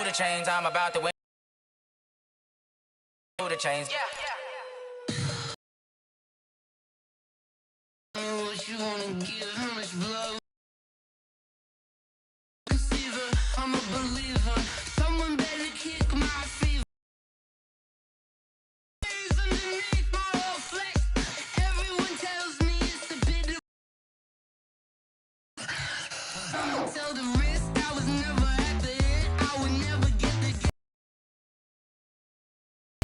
the chains, I'm about to win. The chains. Yeah. What you wanna give? How much blow? I'm a believer. Someone better kick my fever. Underneath my whole flex. Everyone tells me it's a bit of. Someone tell the risk I was never at the end. I would never get the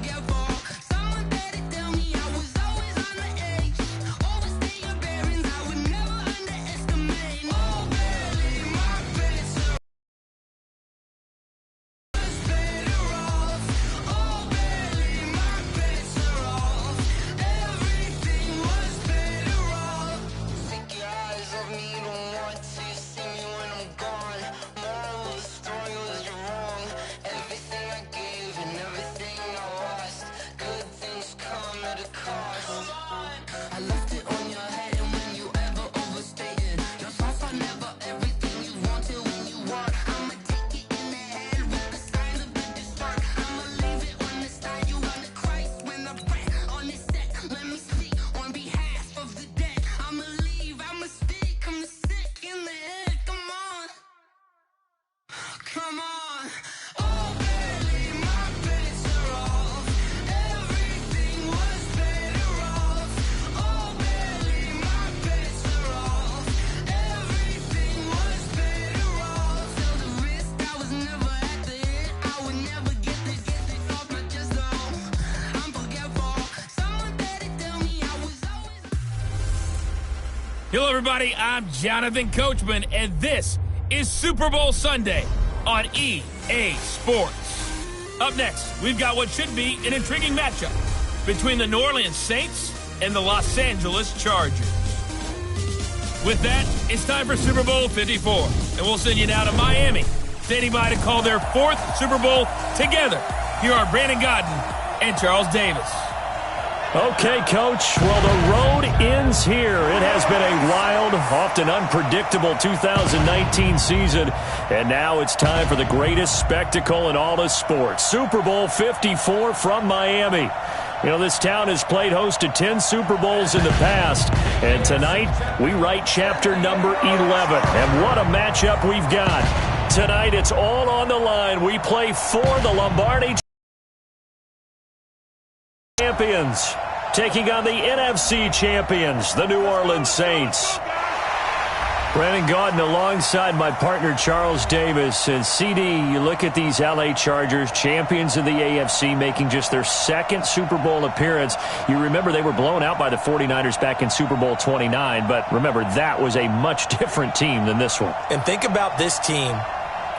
get for. Someone better tell me I was always on the edge. Always stay your bearings. I would never underestimate. Oh, barely my best. Better off. Oh, barely my best off. Everything was better off. Take your eyes off me, don't want to see me when I'm gone. Moral of the story was you're wrong. Everything I gave and everything I lost. Good things come at a cost. I left it on your head, and when you ever overstated your thoughts are never everything you wanted when you want. I'ma take it in the head with the signs of the distort. I'ma leave it on the side. You run the Christ when I breath on this set. Let me speak on behalf of the dead. I'ma leave, I'ma speak. I'm sick in the head. Come on, come on. Oh, barely my best off. Everything was better off. Oh, barely my best off. Everything was better off. Till the risk I was never at the end. I would never get this off my chest though. I'm forgetful. Someone better tell me I was always. Hello, everybody. I'm Jonathan Coachman, and this is Super Bowl Sunday on EA Sports. Up next, we've got what should be an intriguing matchup between the New Orleans Saints and the Los Angeles Chargers. With that, it's time for Super Bowl 54, and we'll send you now to Miami, standing by to call their fourth Super Bowl together. Here are Brandon Godden and Charles Davis. Okay, Coach. Well, the road ends here. It has been a wild, often unpredictable 2019 season, and now it's time for the greatest spectacle in all of sports. Super Bowl 54 from Miami. You know, this town has played host to 10 Super Bowls in the past, and tonight we write chapter number 11. And what a matchup we've got. Tonight it's all on the line. We play for the Lombardi champions, taking on the NFC champions, the New Orleans Saints. Brandon Gaudin alongside my partner Charles Davis. And CD, you look at these LA Chargers, champions of the AFC, making just their second Super Bowl appearance. You remember they were blown out by the 49ers back in Super Bowl 29, but remember that was a much different team than this one. And think about this team.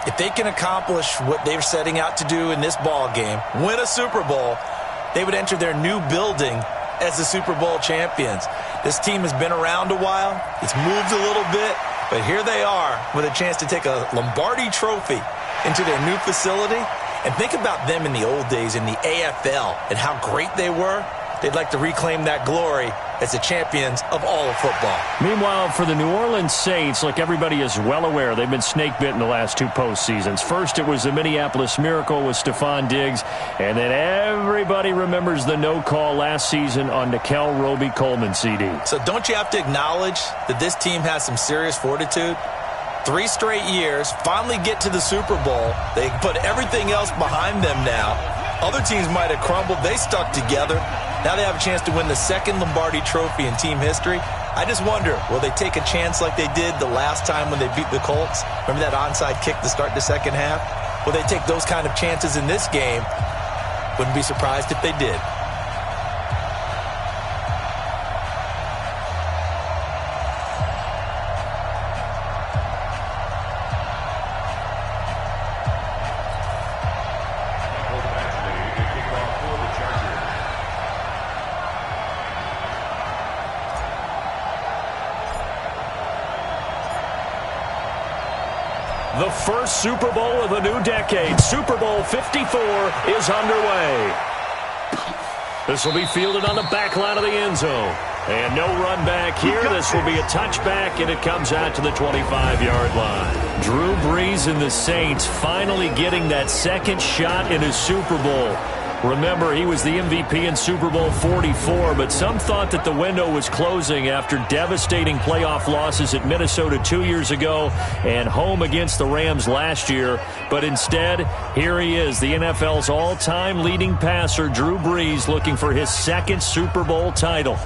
If they can accomplish what they're setting out to do in this ball game, win a Super Bowl, they would enter their new building as the Super Bowl champions. This team has been around a while. It's moved a little bit, but here they are with a chance to take a Lombardi trophy into their new facility. And think about them in the old days in the AFL and how great they were. They'd like to reclaim that glory as the champions of all of football. Meanwhile, for the New Orleans Saints, like everybody is well aware, they've been snake-bitten the last two postseasons. First, it was the Minneapolis Miracle with Stephon Diggs, and then everybody remembers the no-call last season on Nickel Roby-Coleman, CD. So don't you have to acknowledge that this team has some serious fortitude? 3 straight years, finally get to the Super Bowl. They put everything else behind them now. Other teams might have crumbled. They stuck together. Now they have a chance to win the second Lombardi trophy in team history. I just wonder, will they take a chance like they did the last time when they beat the Colts? Remember that onside kick to start the second half? Will they take those kind of chances in this game? Wouldn't be surprised if they did. The first Super Bowl of the new decade, Super Bowl 54, is underway. This will be fielded on the back line of the end zone. And no run back here. This will be a touchback, and it comes out to the 25-yard line. Drew Brees and the Saints finally getting that second shot in a Super Bowl. Remember, he was the MVP in Super Bowl 44, but some thought that the window was closing after devastating playoff losses at Minnesota 2 years ago and home against the Rams last year. But instead, here he is, the NFL's all-time leading passer, Drew Brees, looking for his second Super Bowl title.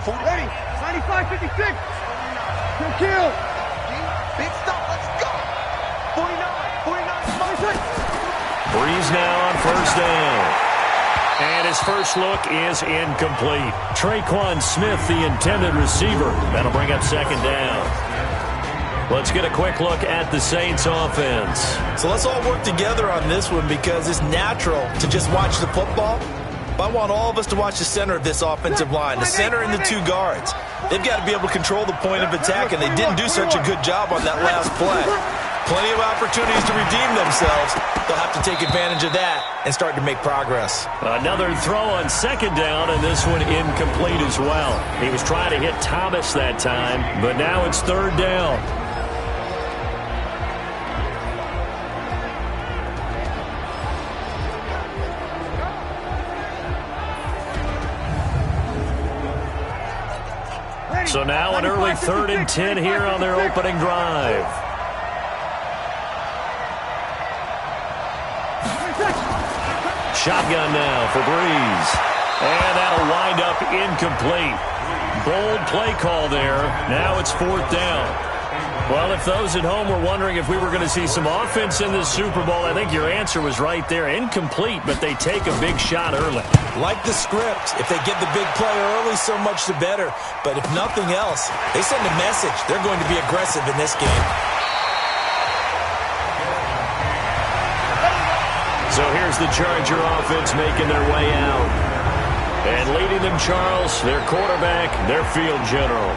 Ready, 95, 56. Kill. Big stop, let's go. 49, 46. Brees now on first down. And his first look is incomplete. Traquan Smith, the intended receiver. That'll bring up second down. Let's get a quick look at the Saints offense. So let's all work together on this one because it's natural to just watch the football. But I want all of us to watch the center of this offensive line, the center and the two guards. They've got to be able to control the point of attack, and they didn't do such a good job on that last play. Plenty of opportunities to redeem themselves. They'll have to take advantage of that and start to make progress. Another throw on second down, and this one incomplete as well. He was trying to hit Thomas that time, but now it's third down. So now an early 3rd and 10 here on their opening drive. Shotgun now for Brees. And that'll wind up incomplete. Bold play call there. Now it's 4th down. Well, if those at home were wondering if we were going to see some offense in this Super Bowl, I think your answer was right there. Incomplete, but they take a big shot early. Like the script, if they get the big play early, so much the better. But if nothing else, they send a message. They're going to be aggressive in this game. So here's the Charger offense making their way out. And leading them, Charles, their quarterback, their field general.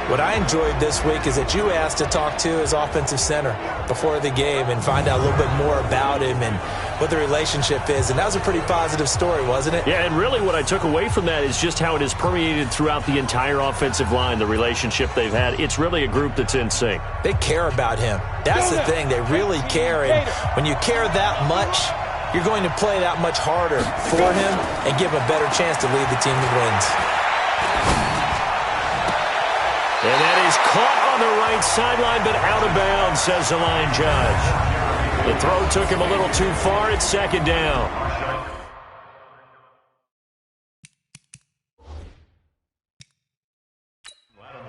What I enjoyed this week is that you asked to talk to his offensive center before the game and find out a little bit more about him and what the relationship is. And that was a pretty positive story, wasn't it? Yeah, and really what I took away from that is just how it has permeated throughout the entire offensive line, the relationship they've had. It's really a group that's in sync. They care about him. That's the thing. They really care. And when you care that much, you're going to play that much harder for him and give him a better chance to lead the team that wins. And that is caught on the right sideline, but out of bounds, says the line judge. The throw took him a little too far. It's second down.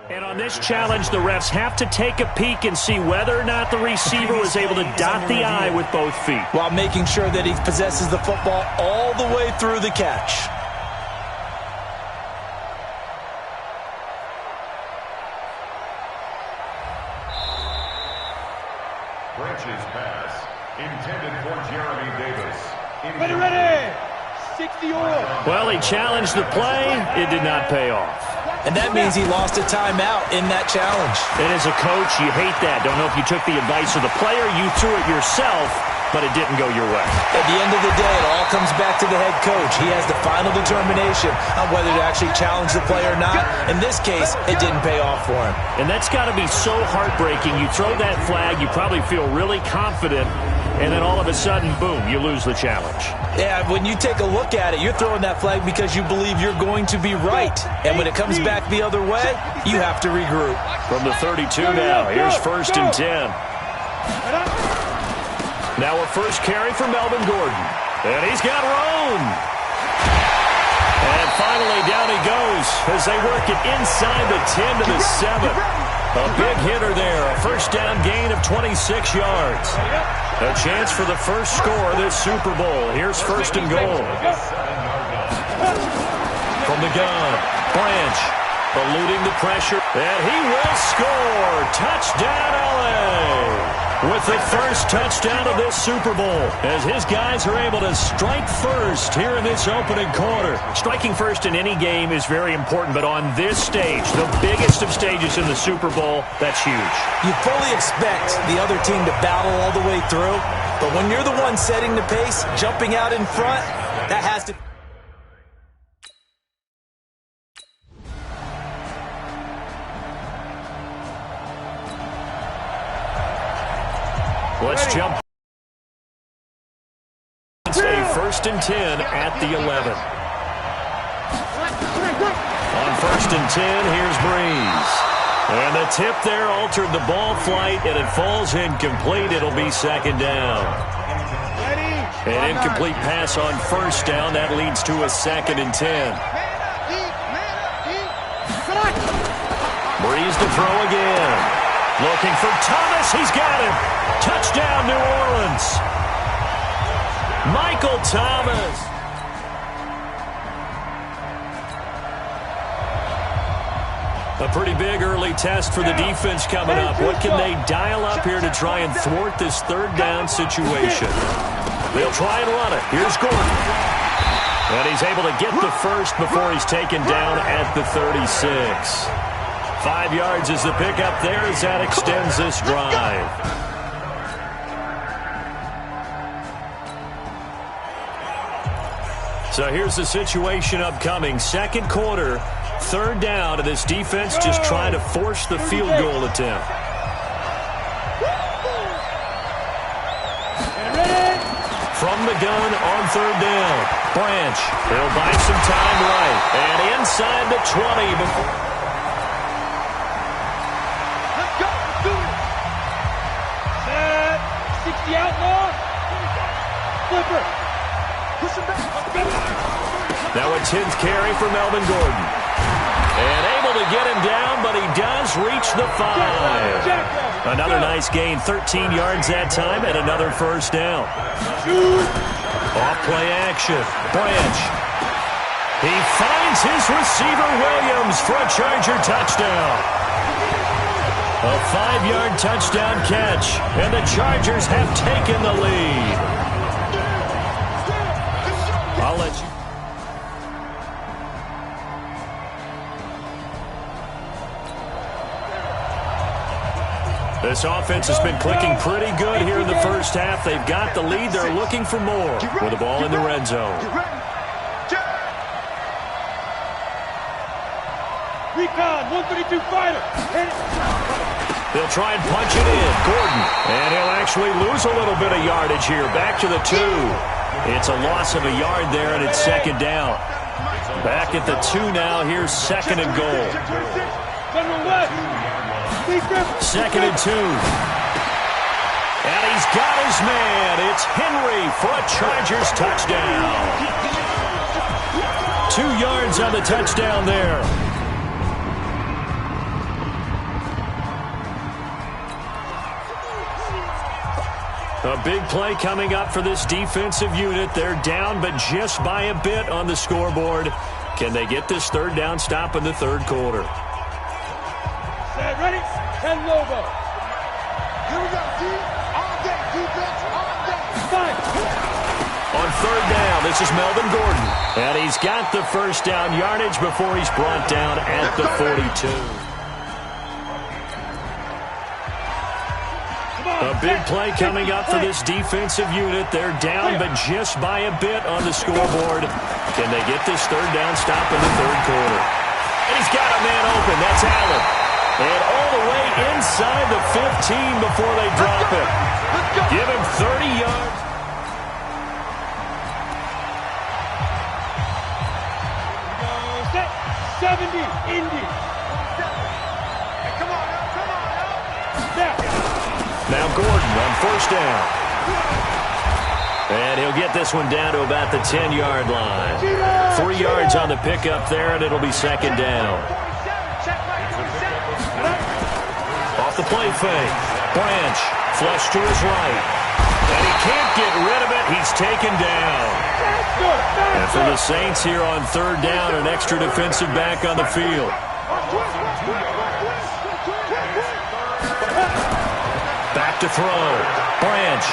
And on this challenge, the refs have to take a peek and see whether or not the receiver was able to dot the I with both feet, while making sure that he possesses the football all the way through the catch. Branches pass intended for Jeremy Davis. Ready. 60 all. Well, he challenged the play. It did not pay off. And that means he lost a timeout in that challenge. And as a coach, you hate that. Don't know if you took the advice of the player, you threw it yourself, but it didn't go your way. At the end of the day, it all comes back to the head coach. He has the final determination on whether to actually challenge the play or not. In this case, it didn't pay off for him. And that's got to be so heartbreaking. You throw that flag, you probably feel really confident, and then all of a sudden, boom, you lose the challenge. Yeah, when you take a look at it, you're throwing that flag because you believe you're going to be right. And when it comes back the other way, you have to regroup. From the 32 now, here's 1st and 10. Now a first carry for Melvin Gordon. And he's got room. And finally down he goes as they work it inside the 10 to the 7. A big hitter there. A first down gain of 26 yards. A chance for the first score of this Super Bowl. Here's 1st and goal. From the gun, Branch eluding the pressure. And he will score. Touchdown, LA. with the first touchdown of this Super Bowl as his guys are able to strike first here in this opening quarter. Striking first in any game is very important, but on this stage, the biggest of stages in the Super Bowl, that's huge. You fully expect the other team to battle all the way through, but when you're the one setting the pace, jumping out in front, that has to... Let's jump. It's a 1st and 10 at the 11. On 1st and 10, here's Breeze. And the tip there altered the ball flight, and it falls incomplete. It'll be 2nd down. An incomplete pass on 1st down. That leads to a 2nd and 10. Breeze to throw again. Looking for Thomas. He's got him. Touchdown, New Orleans. Michael Thomas. A pretty big early test for the defense coming up. What can they dial up here to try and thwart this 3rd down situation? They'll try and run it. Here's Gordon. And he's able to get the first before he's taken down at the 36. 5 yards is the pickup there as that extends this drive. So here's the situation upcoming. 2nd quarter, 3rd down, and this defense just trying to force the field goal attempt. From the gun on 3rd down. Branch, he'll buy some time right. And inside the 20 before... The outlaw. Flipper. Push him back. Now a 10th carry for Melvin Gordon. And able to get him down, but he does reach the 5. Another nice gain, 13 yards that time, and another 1st down. Off play action. Branch. He finds his receiver Williams for a Charger touchdown. A 5-yard touchdown catch, and the Chargers have taken the lead. I'll let you. This offense has been clicking pretty good here in the 1st half. They've got the lead. They're looking for more with the ball in the red zone. Recon, 132 fighter. They'll try and punch it in. Gordon. And he'll actually lose a little bit of yardage here. Back to the 2. It's a loss of a yard there, and it's 2nd down. Back at the 2 now. Here's 2nd and goal. 2nd and 2. And he's got his man. It's Henry for a Chargers touchdown. 2 yards on the touchdown there. A big play coming up for this defensive unit. They're down, but just by a bit on the scoreboard. Can they get this 3rd down stop in the 3rd quarter? Set, ready, and Lobo. Here we go, D. All day, defense, all day. Fine. On 3rd down, this is Melvin Gordon. And he's got the 1st down yardage before he's brought down at the 42. A big play coming up for this defensive unit. They're down, but just by a bit on the scoreboard. Can they get this 3rd down stop in the 3rd quarter? And he's got a man open. That's Allen. And all the way inside the 15 before they drop it. Give him 30 yards. 70, Indy. Come on now. Now Gordon on 1st down. And he'll get this one down to about the 10-yard line. 3 yards on the pickup there, and it'll be 2nd down. Off the play fake. Branch, flush to his right. And he can't get rid of it. He's taken down. And for the Saints here on 3rd down, an extra defensive back on the field. Back to throw. Branch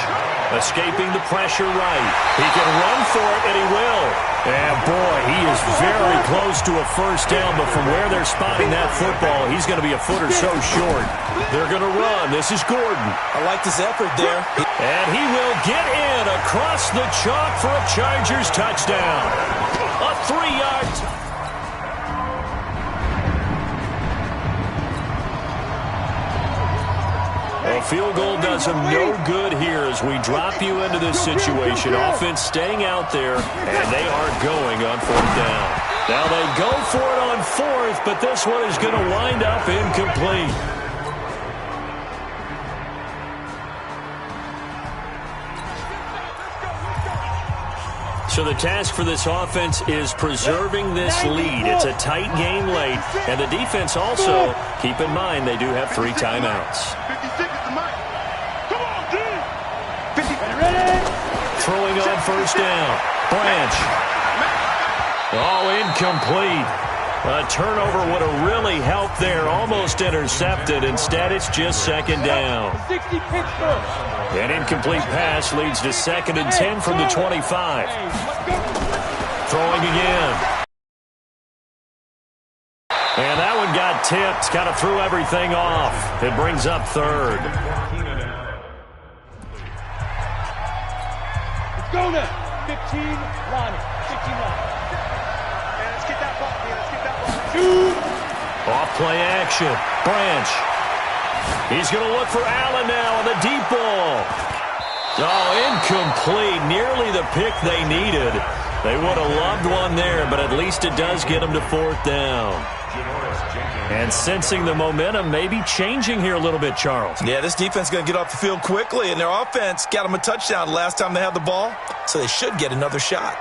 escaping the pressure right. He can run for it, and he will. And, boy, he is very close to a first down, but from where they're spotting that football, he's going to be a foot or so short. They're going to run. This is Gordon. I like this effort there. And he will get in across the chalk for a Chargers touchdown. A 3-yard. A field goal does him no good here as we drop you into this situation. Offense staying out there, and they are going on 4th down. Now they go for it on 4th, but this one is going to wind up incomplete. So the task for this offense is preserving this lead. It's a tight game late, and the defense also, keep in mind, they do have 3 timeouts. 50 seconds to Mike. Come on, D. 50. Throwing on first down. Branch. Oh, incomplete. A turnover would have really helped there. Almost intercepted. Instead, it's just 2nd down. 60 Pittsburgh. An incomplete pass leads to 2nd and 10 from the 25. Throwing again. And that one got tipped. Kind of threw everything off. It brings up 3rd. Let's go now. 15, Lonnie. 15, Lonnie. Let's get that ball. Let's get that ball. Off play action. Branch. He's going to look for Allen now on the deep ball. Oh, incomplete. Nearly the pick they needed. They would have loved one there, but at least it does get them to 4th down. And sensing the momentum maybe changing here a little bit, Charles. Yeah, this defense is going to get off the field quickly, and their offense got them a touchdown last time they had the ball, so they should get another shot.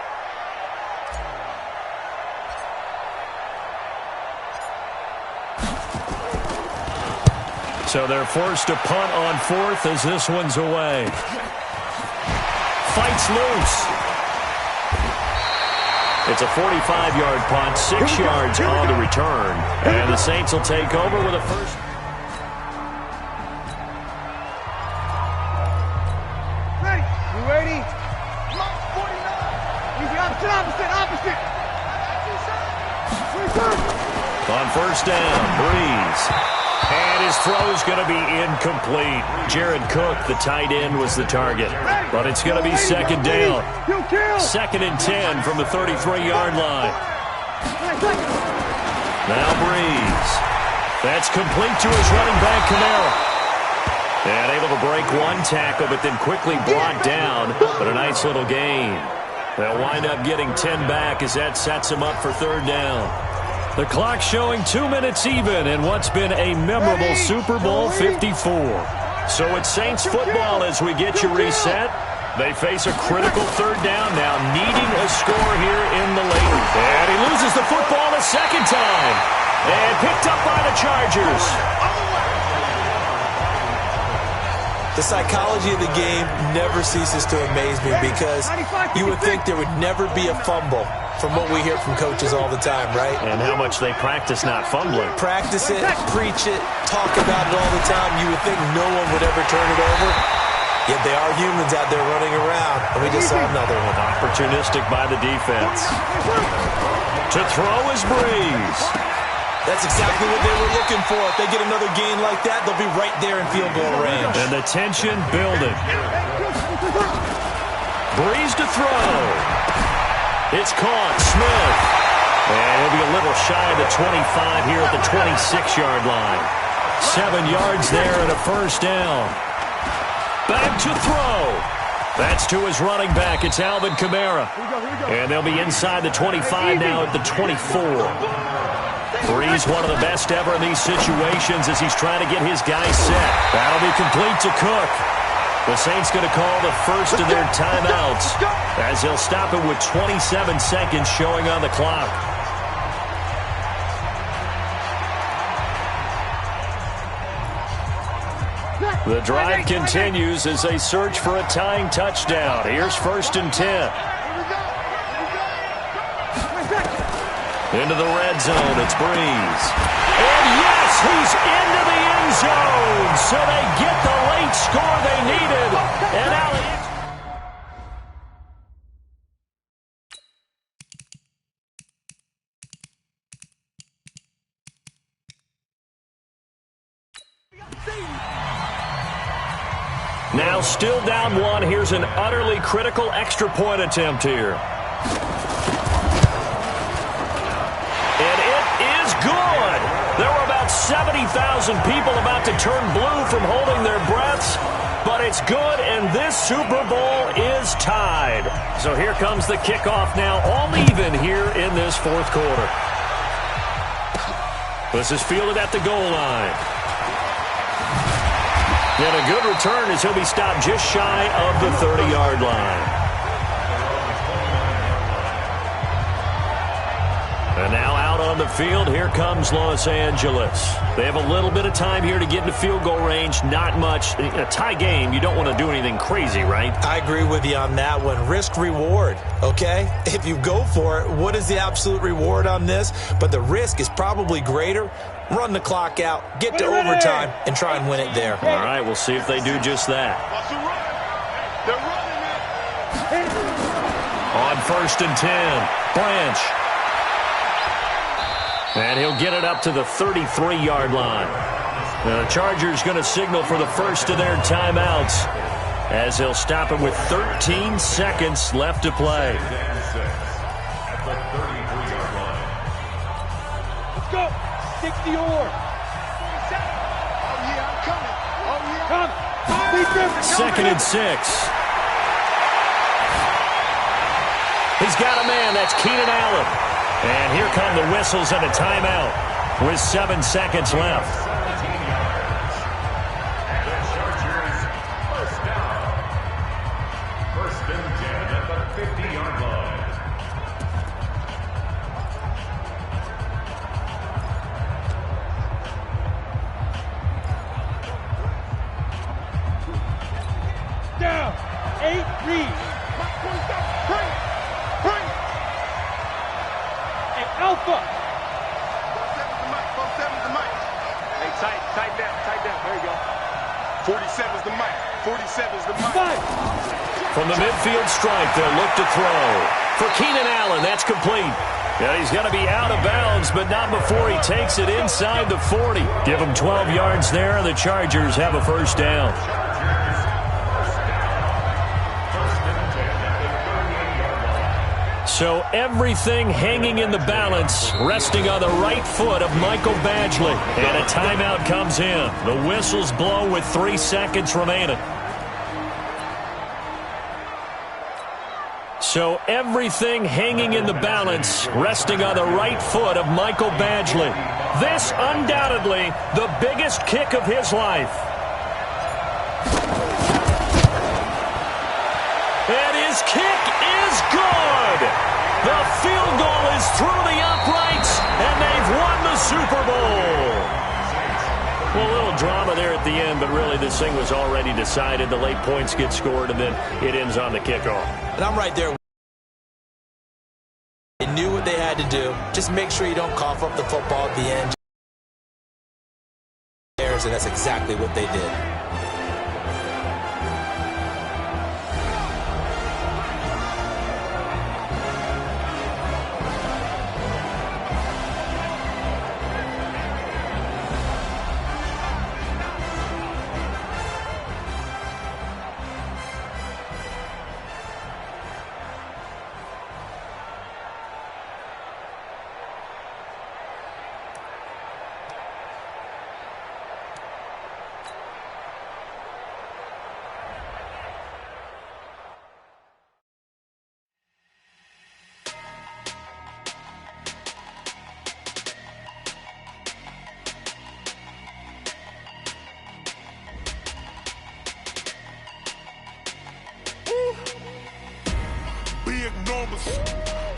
So they're forced to punt on 4th as this one's away. Fights loose. It's a 45-yard punt, 6 yards on the return. And the Saints will take over with a first. Ready? You ready? Mark 49. Easy, opposite. On first down, Breeze. And his throw's going to be incomplete. Jared Cook, the tight end, was the target. But it's going to be 2nd down. 2nd and 10 from the 33-yard line. Now Breeze. That's complete to his running back, Kamara. And able to break one tackle, but then quickly brought down. But a nice little gain. They'll wind up getting 10 back as that sets him up for 3rd down. The clock showing 2 minutes even in what's been a memorable Super Bowl 54. So it's Saints football as we get you reset. They face a critical 3rd down now, needing a score here in the late. And he loses the football a 2nd time. And picked up by the Chargers. The psychology of the game never ceases to amaze me because you would think there would never be a fumble from what we hear from coaches all the time, right? And how much they practice not fumbling. Practice it, preach it, talk about it all the time. You would think no one would ever turn it over. Yet they are humans out there running around. And we just saw another one. Opportunistic by the defense. To throw is Breeze. That's exactly what they were looking for. If they get another gain like that, they'll be right there in field goal range. And the tension building. Breeze to throw. It's caught. Smith. And he'll be a little shy of the 25 here at the 26-yard line. 7 yards there and a first down. Back to throw. That's to his running back. It's Alvin Kamara. And they'll be inside the 25 now at the 24. Breeze, one of the best ever in these situations as he's trying to get his guy set. That'll be complete to Cook. The Saints going to call the first of their timeouts as they'll stop it with 27 seconds showing on the clock. The drive continues as they search for a tying touchdown. Here's 1st and 10. Into the red zone, it's Breeze. And yes, he's into the end end zone. So they get the late score they needed. And now now still down one. Here's an utterly critical extra point attempt here. And it is good. There were about 70,000 people about to turn blue from holding their breaths, but it's good, and this Super Bowl is tied. So here comes the kickoff now, all even here in this fourth quarter. This is fielded at the goal line. And a good return as he'll be stopped just shy of the 30-yard line. And now out on the field, here comes Los Angeles. They have a little bit of time here to get into field goal range, not much. In a tie game, you don't want to do anything crazy, right? I agree with you on that one. Risk-reward, okay? If you go for it, what is the absolute reward on this? But the risk is probably greater. Run the clock out, get to overtime, and try and win it there. All right, we'll see if they do just that. On 1st and 10, Branch. And he'll get it up to the 33-yard line. The Chargers going to signal for the first of their timeouts as they'll stop it with 13 seconds left to play. At the 33-yard line. Let's go. 60 or. Oh, yeah, I'm coming. Oh, yeah. Come. Second and 6. He's got a man. That's Keenan Allen. And here come the whistles and a timeout with 7 seconds left. 17 yards. The Chargers first down. 1st and 10 at the 50-yard line. Down. 8 read. Bring. Hey, Alpha. 47's the mic. 47's the mic. Hey, tight down. There you go. 47's the mic. 47's the mic. 5. From the midfield stripe, they'll look to throw. For Keenan Allen, that's complete. Yeah, he's going to be out of bounds, but not before he takes it inside the 40. Give him 12 yards there, and the Chargers have a first down. So everything hanging in the balance, resting on the right foot of Michael Badgley. And a timeout comes in. The whistles blow with 3 seconds remaining. So everything hanging in the balance, resting on the right foot of Michael Badgley. This undoubtedly the biggest kick of his life. And his kick is good. The field goal is through the uprights, and they've won the Super Bowl. Well, a little drama there at the end, but really this thing was already decided. The late points get scored, and then it ends on the kickoff. And I'm right there. They knew what they had to do. Just make sure you don't cough up the football at the end. And that's exactly what they did.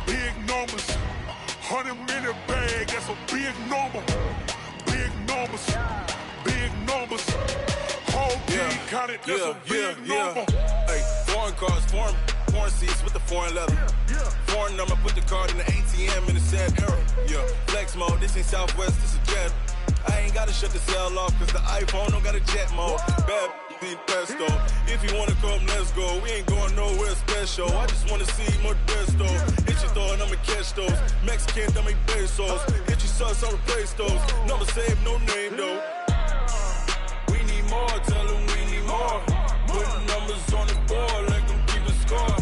Big numbers, 100-minute bag, that's a big number. Big numbers, whole team counted, that's a big number. Hey, foreign cars, foreign seats with the foreign leather. Foreign number, put the card in the ATM in the sad era. Yeah, flex mode, this ain't Southwest, this is Jet. I ain't gotta shut the cell off, cause the iPhone don't got a jet mode. Bad need pesto. If you wanna come, let's go. We ain't going nowhere special. I just wanna see more desto. Hit your throw and I'ma catch those. Mexican, dame pesos. Hit your sauce, I'll replace those. Number save, no name though. We need more, tell them we need more. Putting numbers on the board, let them keep a score.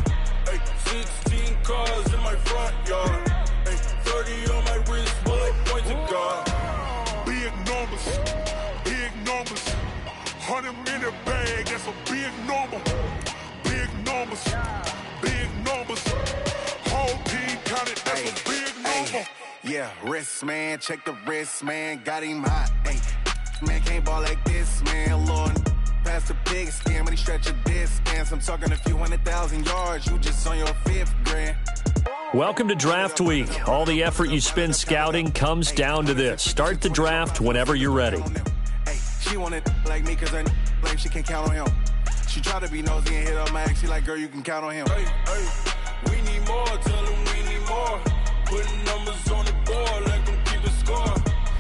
Ay, 16 cars in my front yard. Ay, 30 on my wrist, bullet points of God. Big numbers, big numbers. 100 in the bag, that's a big number. Big numbers, big numbers. Whole team counted, that's a big number. Yeah, wrist man, check the wrist man, got him hot. Ay, man can't ball like this, man. Lord, past the big skin, when he stretch a distance. I'm talking a few 100,000 yards, you just on your 5th grand. Welcome to Draft Week. All the effort you spend scouting comes down to this. Start the draft whenever you're ready. Hey, she wanted like me cause her like she can't count on him. She tried to be nosy and hit up my ex. She like, girl, you can count on him. Hey, we need more, tell them we need more. Putting numbers on the board, let them keep a score.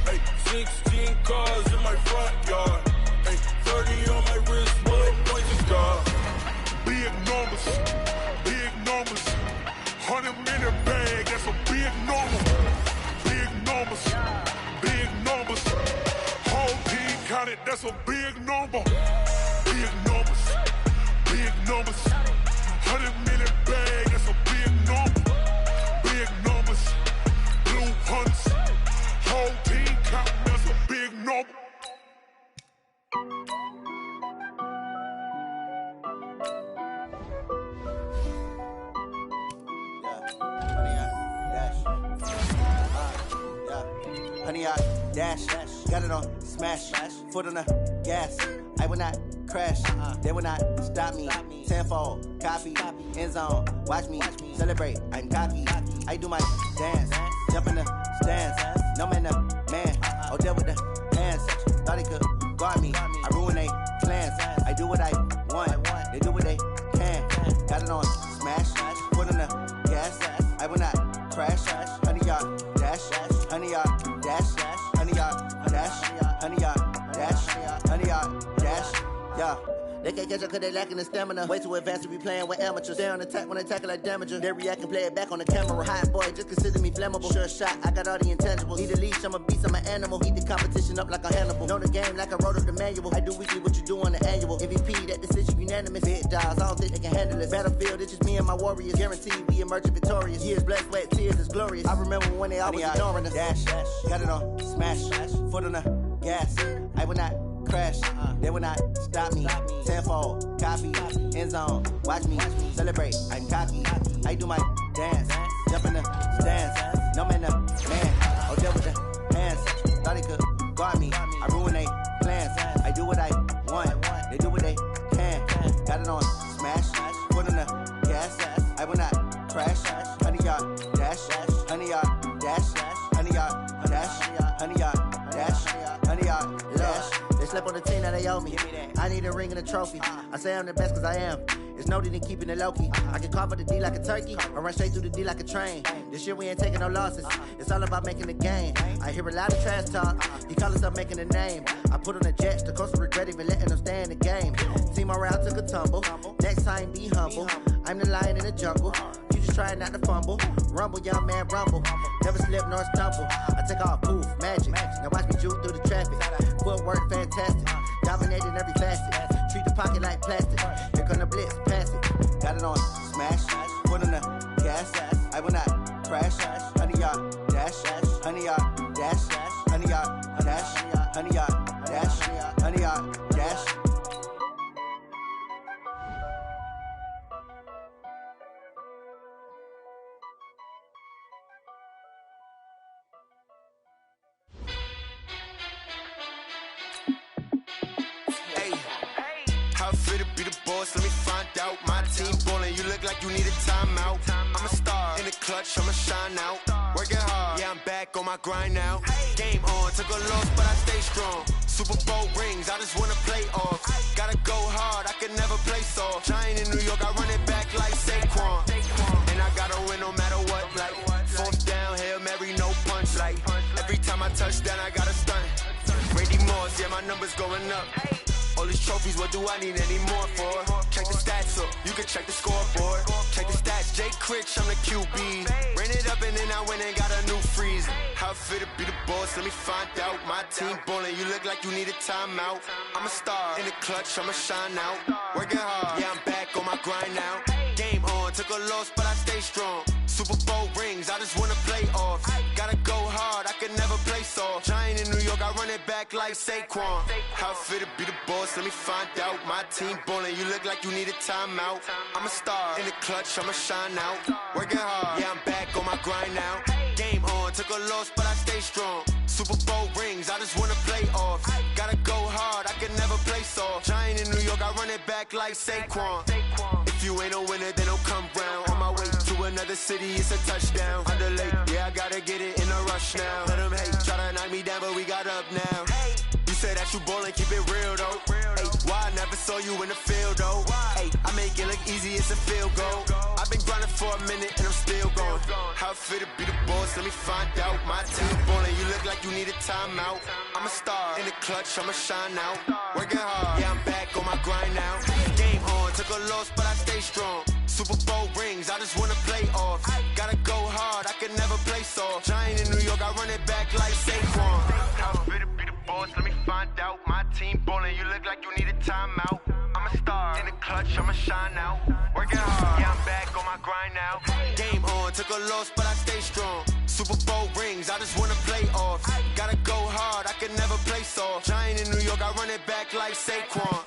Hey, 16 cars in my front yard. Hey, 30 on my wrist, bullet points of God. Big numbers, big numbers. 100 in the bag, that's a big number. Big numbers, big numbers. Whole team counted, that's a big number. Big numbers, big numbers. 100 in the bag, that's a big number. Big numbers, blue hunts. Whole team counting, that's a big number. Honey, I dash, got it on smash, foot on the gas. I will not crash, they will not stop me. Tenfold, copy, end zone, watch me celebrate. I'm cocky, I do my dance, jump in the stands. No man, man, oh, there with the hands. Thought he could guard me, I ruin they plans. I do what I want, they do what they can. Got it on smash, foot on the gas. I will not crash, honey, y'all dash, honey, y'all dash, honey, y'all dash, honey, y'all dash, honey, y'all dash, yeah. They can't catch up cause they lacking the stamina. Way too advanced to be playing with amateurs. Stay on attack when they tackle like damager. They react and play it back on the camera. Hot boy, just consider me flammable. Sure shot, I got all the intangibles. Need a leash, I'm a beast, I'm an animal. Eat the competition up like a Hannibal. Know the game like I wrote up the manual. I do weekly what you do on the annual. MVP, that decision unanimous. Big dogs, I don't think they can handle it. Battlefield, it's just me and my warriors. Guaranteed we emerge victorious. Years, blood, sweat, tears, is glorious. I remember when they always ignoring us. Dash, got it on smash, foot on the gas. I will not crash, they will not stop me. Tenfold, copy, end zone, watch me celebrate. I'm cocky, I do my dance, jump in the stands. No man, man, oh, there with the hands. Thought he could guard me, I ruin they plans. I do what I want, they do what they can. Got it on smash, foot on the gas. I will not crash, honey, y'all dash, honey, y'all dash, honey, y'all dash, honey, y'all dash, honey, y'all dash. They slept on the team that they owe me. I need a ring and a trophy. I say I'm the best cause I am. It's no need in keeping it low-key. I can carve up the D like a turkey or run straight through the D like a train. This year we ain't taking no losses. It's all about making the game. I hear a lot of trash talk. He call himself making a name. I put on the Jets. The coach will regret even letting them stay in the game. Team morale took a tumble. Next time be humble. I'm the lion in the jungle. You just trying not to fumble. Rumble, young man, rumble. Never slip nor stumble. I take off, poof, magic. Now watch me juke through the traffic. Footwork fantastic. Dominating every facet. Treat the pocket like plastic. Here come the blitz, pass it. Got it on smash. Foot on the gas. I will not crash. Honey, y'all dash. Honey, y'all dash. Honey, y'all dash. Honey, y'all dash. Honey, y'all dash. Let me find out. My team ballin', you look like you need a timeout. I'm a star in the clutch, I'ma shine out. Working hard, yeah, I'm back on my grind now. Game on, took a loss, but I stay strong. Super Bowl rings, I just wanna play off. Gotta go hard, I can never play soft. Giant in New York, I run it back like Saquon. And I gotta win no matter what. Like fourth down, Hail Mary, no punch. Like every time I touch down, I gotta stunt. numbers going up. All these trophies, what do I need any more for? Check the stats up, you can check the scoreboard. Check the stats, Jake Critch, I'm the QB. Ran it up and then I went and got a new freeze. How it feel to be the boss, let me find out. My team ballin', you look like you need a timeout. I'm a star, in the clutch, I'ma shine out. Working hard, yeah, I'm back on my grind now. Game on, took a loss, but I stay strong. Super Bowl rings, I just wanna play off. Gotta go hard, I can never play soft. Giant in New York, I run it back like Saquon. How it feel to be the boss, let me find out. My team ballin', you look like you need a timeout. I'm a star, in the clutch, I'ma shine out. Working hard, yeah, I'm back on my grind now. Game on, took a loss, but I stay strong. Super Bowl rings, I just wanna play off. Gotta go hard, I can never play soft. Giant in New York, I run it back like Saquon. If you ain't a winner, then don't come round. On my way to another city, it's a touchdown. Underlay, yeah, I gotta get it in a rush now. Let them hate, try to knock me down, but we got up now. You say that you ballin', keep it real though. Hey, why I never saw you in the field though? Hey, I make it look easy, it's a field goal. I've been grinding for a minute and I'm still going. How it feel to be the boss, let me find out. My team ballin', you look like you need a timeout. I'm a star, in the clutch, I'ma shine out. Working hard, yeah, I'm back on my grind now. Game on, took a loss, but I stay strong. Super Bowl rings, I just wanna play off. Gotta go hard, I can never play soft. Giant in New York, I run it back like Saquon. How it feel to be the boss, let me find out. My team ballin', you look like you need a timeout. I'm a star, in the clutch, I'ma shine out. Working hard, yeah, I'm back on my grind now. Game on, took a loss, but I stay strong. Super Bowl rings, I just wanna play off. Gotta go hard, I can never play soft. Giant in New York, I run it back like Saquon.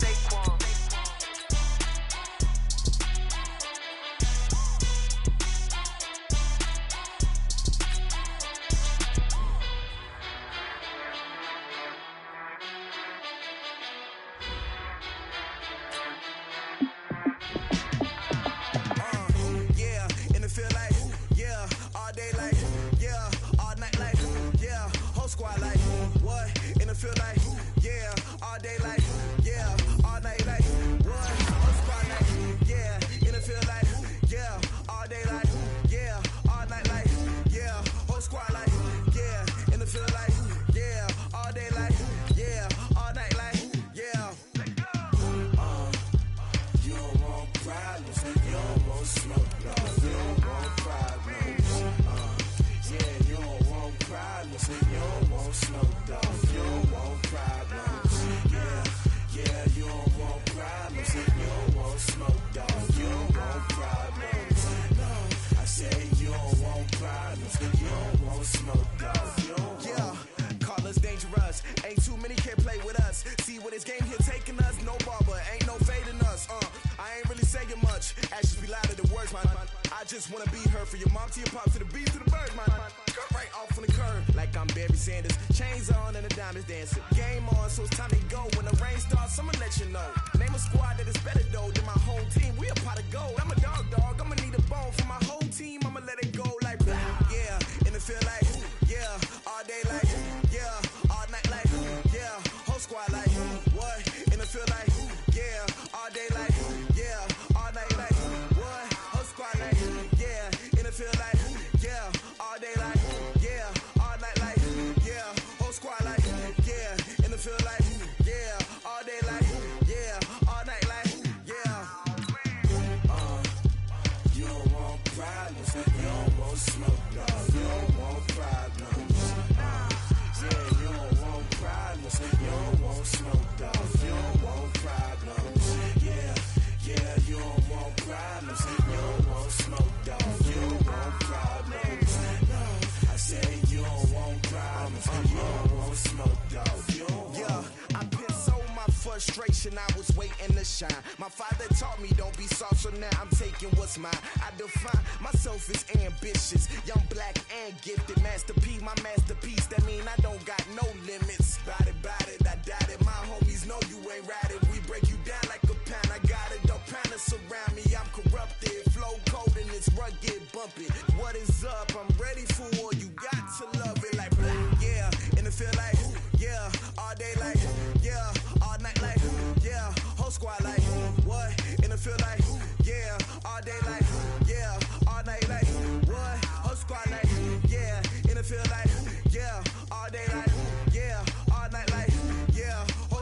just wanna be her. For your mom to your pop to the beat to the bird, man. Cut right off on the curb, like I'm Barry Sanders. Chains on and the diamonds dancing. Game on, so it's time to go. When the rain starts, I'ma let you know. Name a squad that is better though than my home team. We a pot of gold. I'm a dog. I'ma need a bone for my whole team. I'ma let it go like yeah. And it feel like yeah. All day like yeah. All night like yeah. Whole squad like what? And it feel like yeah. All day like yeah. All night like what? Whole squad like yeah. And it feel like yeah. All day like yeah. All night like yeah. Whole squad like yeah. And it feel like yeah. All day like yeah. All night like yeah. You don't want problems. You don't want smoke, dog. You don't want problems. Yeah, you don't want problems. You don't want smoke, dog. You don't want problems. Yeah, you don't want problems. You don't want smoke, dog. You don't want problems. No, I say you don't want problems. You don't want smoke, dog. You don't want. I pissed so my frustration, I was waiting to shine. My father taught me don't be soft, so now I'm taking what's mine. I define myself as ambitious, young, black, and gifted. Masterpiece, my masterpiece, that mean I don't got no limits. Bout it, I doubt it. My homies know you ain't ride it. We break you down like a pound. I got it, don't pound it surround me. I'm corrupted, flow cold and it's rugged, bumpy. What is up? I'm ready for war. You got to love it like yeah. And it feel like yeah. All day like yeah. All night like yeah. Whole squad like what? And it feel like yeah. All day like yeah. All night like what? Whole squad like yeah. And it feel like yeah. All day like yeah. All night like yeah. Whole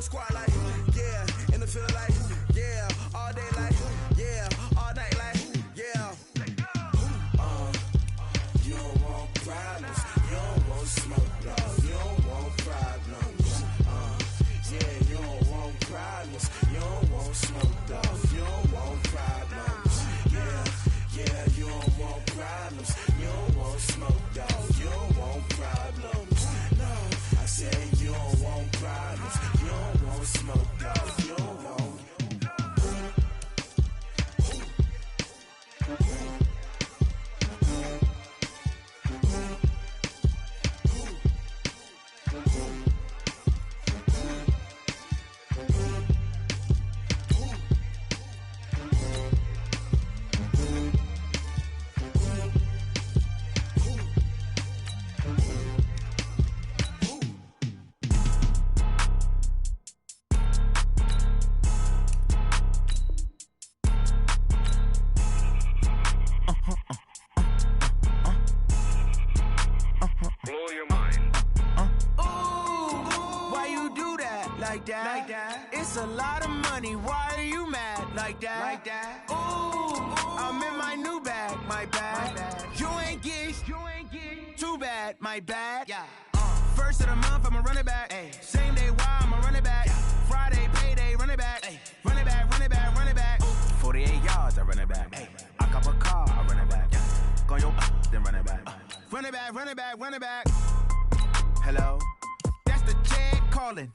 that. It's a lot of money. Why are you mad like that? Ooh, I'm in my new bag, my bad. You ain't get too bad, my bad. First of the month, I'ma run it back. Same day, why I'ma run it back. Friday, payday, run it back. Run it back, run it back, run it back. 48 yards, I run it back. I cop a car, I run it back. Go your then run it back. Run it back, run it back, run it back. Hello? That's the jag calling.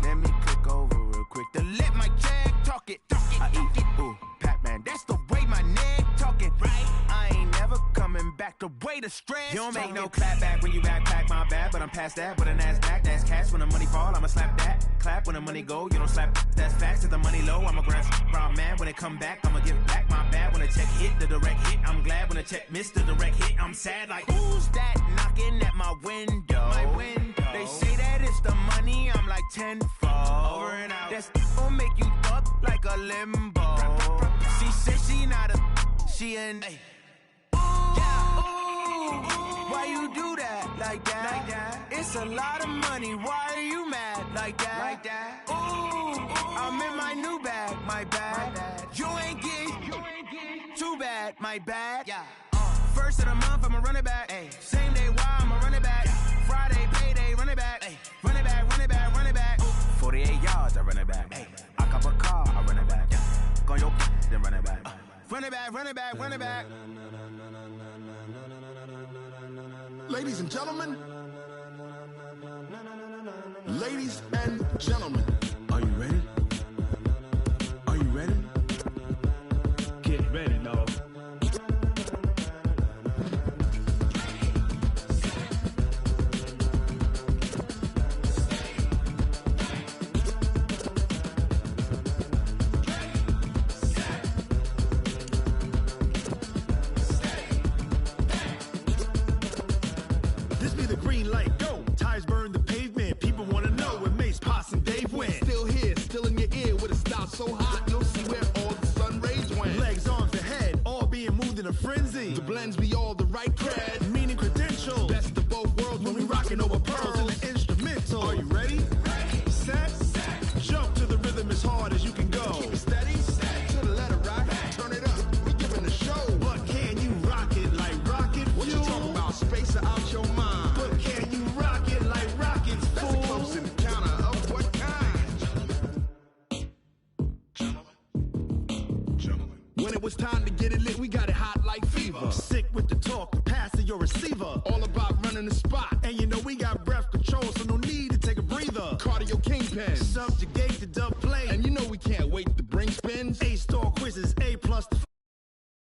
Let me click over real quick to let my jag talk it. I eat it, ooh, Pac-Man. That's the way my neck talking. Right? I ain't never coming back the way the stress. You don't make no clap back when you backpack, my bad. But I'm past that with a NASDAQ. That's cash when the money fall, I'ma slap that. Clap when the money go, you don't slap. That's facts. If the money low, I'ma grab brown man. When it come back, I'ma give back my bad. When the check hit, the direct hit, I'm glad. When the check missed the direct hit, I'm sad. Like, who's that knocking at my window? My window. They say that it's the money, I'm like tenfold. Over and out. That's gon' make you up like a limbo. She said she not a, she an. Why you do that like that? It's a lot of money. Why are you mad like that? Ooh, I'm in my new bag, my bad. You ain't get too bad, my bad. First of the month, I'ma run it back. Same day, why I'ma run it back. Friday, payday, run it back. Run it back, run it back, run it back. 48 yards, I run it back. I cop a car, I run it back. Go your then run it back. Run it back, run it back, run it back. Ladies and gentlemen, ladies and gentlemen, are you ready? Are you ready? Get ready, dog. Green light, go. Tires burn the pavement. People want to know where Mace, Poss, and Dave went. Still here, still in your ear with a style so hot, you'll see where all the sun rays went. Legs, arms, and head, all being moved in a frenzy. The blends be all the right cred, meaning credentials. Best of both worlds when we rockin' over pearls in the instrumental. Are you ready? Ready. Set. Jump to the rhythm as hard as you can go. Keep it steady. To the letter right. Turn it up. We giving the show. But can you rock it like rocket fuel? What you talking about? Space or out your mind? But can you rock it like rockets, fool? That's a close encounter of what kind? Gentlemen. When it was time to get it lit, we got it hot like fever. Sick with the talk, the pass to your receiver. All about running the spot. And you know we got breath control, so no need to take a breather. Cardio kingpin. Subjugate